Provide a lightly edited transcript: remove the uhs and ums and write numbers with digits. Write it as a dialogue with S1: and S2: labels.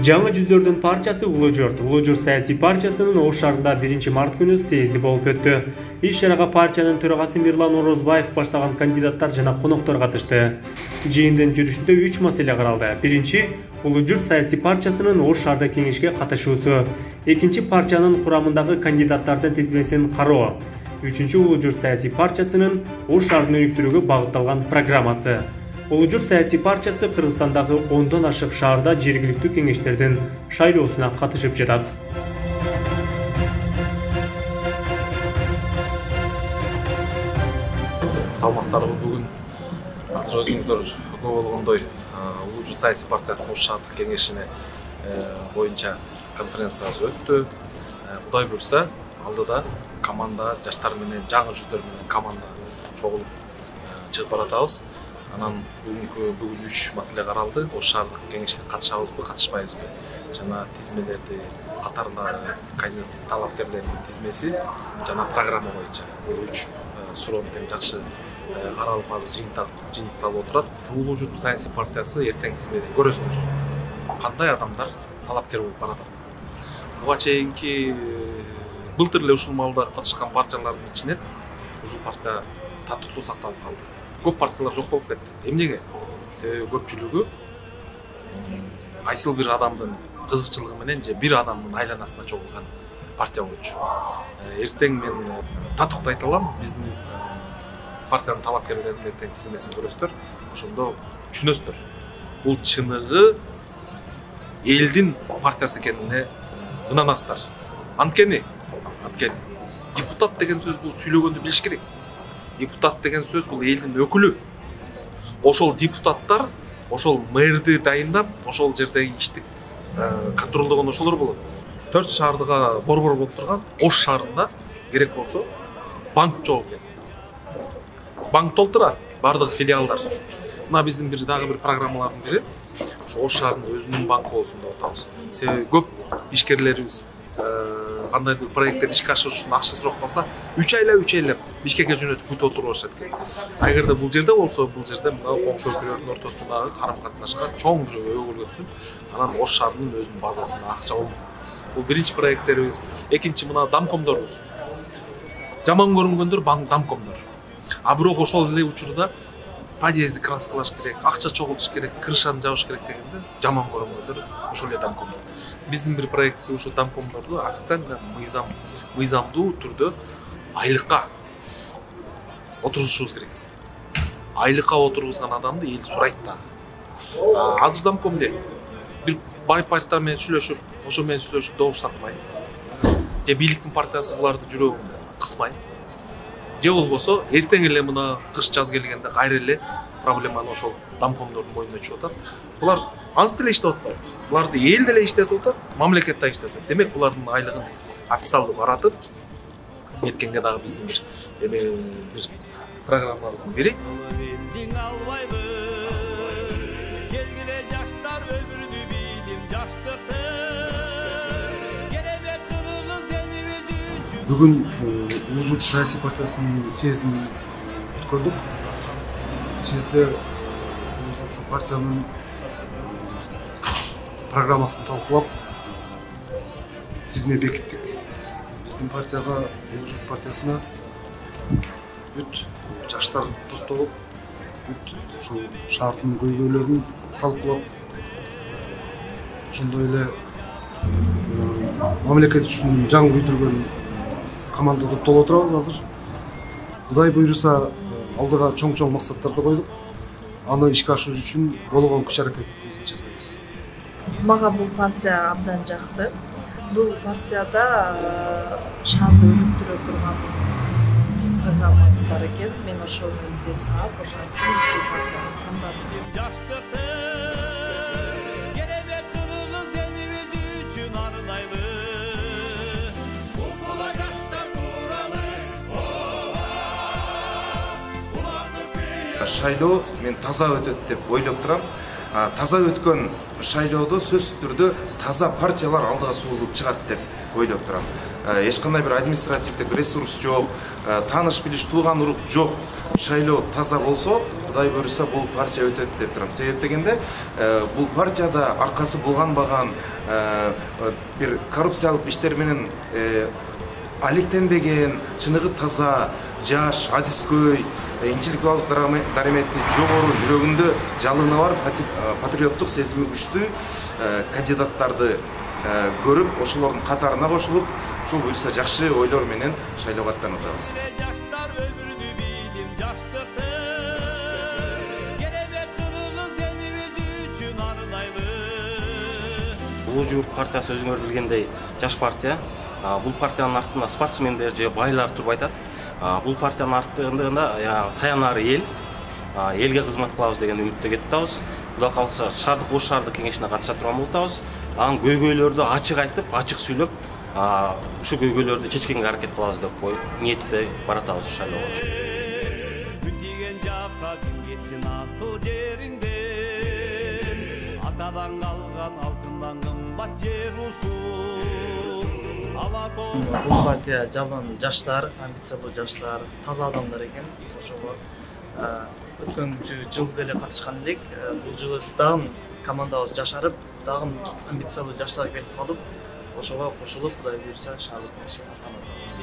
S1: Жаңы жүздөрдүн парчасы Улуу Журт саясий партиясынын Ош шаарында 1-март күнү съезди болуп өттү. Иш чарага партиянын төрагасы Мирлан Орозбаев баштаган кандидаттар жана коноктор катышты. Жыйындын жүрүшүндө 3 маселе каралды. Биринчи, Улуу Журт саясий партиясынын Ош шаардык кеңешке катышуусу. Экинчи, партиянын курамындагы кандидаттардын тизмесин кароо. Үчүнчү, Улуу Журт саясий партиясынын Ош шаарын өнүктүрүүгө багытталган программасы. Улуу Журт саясий партиясы Кыргызстандагы 10дон ашык шаарда жергиликтүү кеңештердин шайлоосуна катышып жатат.
S2: Саламатсыздарбы, бүгүн азыр өзүңүздөр күтүп болгондой Улуу Журт саясий партиясынын Ош шаардык кеңешине боюнча конференциябыз өттү. Кудай буйрса, алдыда команда жаштар менен, жаңы жүздөр менен команда чогулуп чыгып баратабыз. Анан бүгүн 3 маселе каралды. Ош шаардык кеңешке катышабызбы, катышпайбызбы? Жана тизмелерди, катарлары, талапкерлердин тизмеси жана программа боюнча 3 суроону тең жакшы каралып азыр жыйынтыкталып отурат. Улуу Журт саясий партиясы эртең тизмеден көрөсүздөр. Кандай адамдар талапкер болуп баратат. Буга чейинки былтыр эле ушул маалда катышкан партиялардын ичинен ушул партия татыктуу сакталып калды. Көп партиялар жок болуп кетти. Эмнеге? Себеби көпчүлүгү кайсыл бир адамдын кызыкчылыгы менен же бир адамдын айланасына чогулган партия болчу. Эртең мен татыктуу айта алам, биздин партиянын талапкерлеринин эртең тизмесин көрөсүздөр, ошондо түшүнөсүздөр. Бул чыныгы элдин партиясы экенине ынанасыздар. Анткени депутат деген сөз бул сүйлөгөндү билиш керек. Депутат деген сөз бул элдин өкүлү. Ошол депутаттар, ошол мэрди дайындап, ошол жердеги ишти контролдогон ошолор болот. 4 шаардыга борбор болуп турган Ош шаарында керек болсо банк жок экен. Банк толтура, бардык филиалдар. Мына биздин дагы бир программалардын бири ошо Ош шаарында өзүнүн банкы болсун деп атабыз. Себеби көп ишкерлерибиз кандайдыр проекттер ишке ашырыш үчүн акча сурап калса, 3 айлап Бишкекке жөнөтүп күтүп отуруп атышат экен. Эгерде бул жерде болсо, бул жерде мына коңшу өлкөлөрдүн ортосундагы карым-катнашка чоң бир өбөлгө түсүп, анан Ош шаарынын өзүнүн базасында акча болмок. Бул биринчи проекттерибиз. Экинчи мына дамкомдорубуз. Жаман көрүнгөндөр дамкомдор. А бирок ошол эле учурда подъезди краскалаш керек, акча чогултуш керек, крышаны жабыш керек дегенде жаман көрүнгөндөр ошол эле дамкомдор. Биздин бир проектибиз ошо дамкомдорду официально мыйзамдуу түрдө айлыкка отургузушубуз керек. Айлыкка отургузган адамды эл сурайт да. Азыр дамкомде бир байпайттар менен сүйлөшүп, ошо менен сүйлөшүп добуш сатпай. Же бийликтин партиясы буларды жүрөгүн кысмай. Же болбосо эртең эле мына кыш жаз келгенде кайра эле проблеманы ошол дамкомдордун боюнда түшүп атат. Булар ансы деле иштеп атпайбы? Буларды эл деле иштетип атат, мамлекет да иштетет. Демек булардын айлыгын официалдуу каратып эткенге дагы биздин бир программабыздын бири.
S3: Бүгүн Улуу Журт саясий партиясынын съездин өткөрдүк. Съездде ушул партиянын программасын талкуулап, тизме бекиттик. Биздин партияга, Улуу Журт партиясына бүт жаштар топтолуп, бүт ушул шаардын көйгөйлөрүн талкуулап, ошондой эле мамлекет үчүн жан күйдүргөн команда топтолуп отурабыз азыр. Кудай буйруса, алдыга чоң максаттарды койдук. Аны ишке ашыруу үчүн болгон күч-аракетибизди жасайбыз.
S4: Мага бул партия абдан жакты. Бул партияда шаарды өнүктүрө турган программасы бар экен. Мен ошону издеп таап, ошон үчүн ушул партияны тандадым.
S5: Шайлоо мен таза өтөт деп ойлоп турам. Таза өткөн шайлоодо сөзсүз түрдө таза партиялар алдыга сугулуп чыгат деп ойлоп турам. Эч кандай бир административдик ресурс жок, тааныш билиш, тууган урук жок. Шайлоо таза болсо, Кудай буйруса бул партия өтөт деп турам. Себеп дегенде, бул партияда аркасы булганбаган бир коррупциялык иштер менен алектенбеген, чыныгы таза, жаш, адискөй, интеллектуалдык дараметти жогору, жүрөгүндө жалыны бар, патриоттук сезими күчтүү кандидаттарды көрүп, ошолордун катарына кошулуп, ушул буйруса жакшы ойлор менен шайлоого аттанабыз.
S6: Улуу Жуурт партиясы өзүңөр билгендей жаш партия. Бул партиянын артында спортсмендер же байлар туруп айтат. Бул партиянын артында таянары эл, элге кызмат кылабыз деген үмүттө кетебиз. Кудай калса шаардык ош шаардык кеңешине катыша турган болобуз. Анын көйгөйлөрдү ачык айтып, ачык сүйлөп, ушу көйгөйлөрдү чечкенге аракет кылабыз деп ниетте баратабыз шайлоого. Күн тийген жакка ким кетсин асыл жериңде. Атадан калган алтындан кымбат жер ушул.
S7: Бул партия жалын жаштар, амбициялуу жаштар, таза адамдар экен. Ошого өткөн жыл деле катышкан элек, бул жылы дагы командабыз жашарып, дагы амбициялуу жаштар келип калып, ошого кошулуп, Кудай буйруса шаардык кеңешке аттанабыз.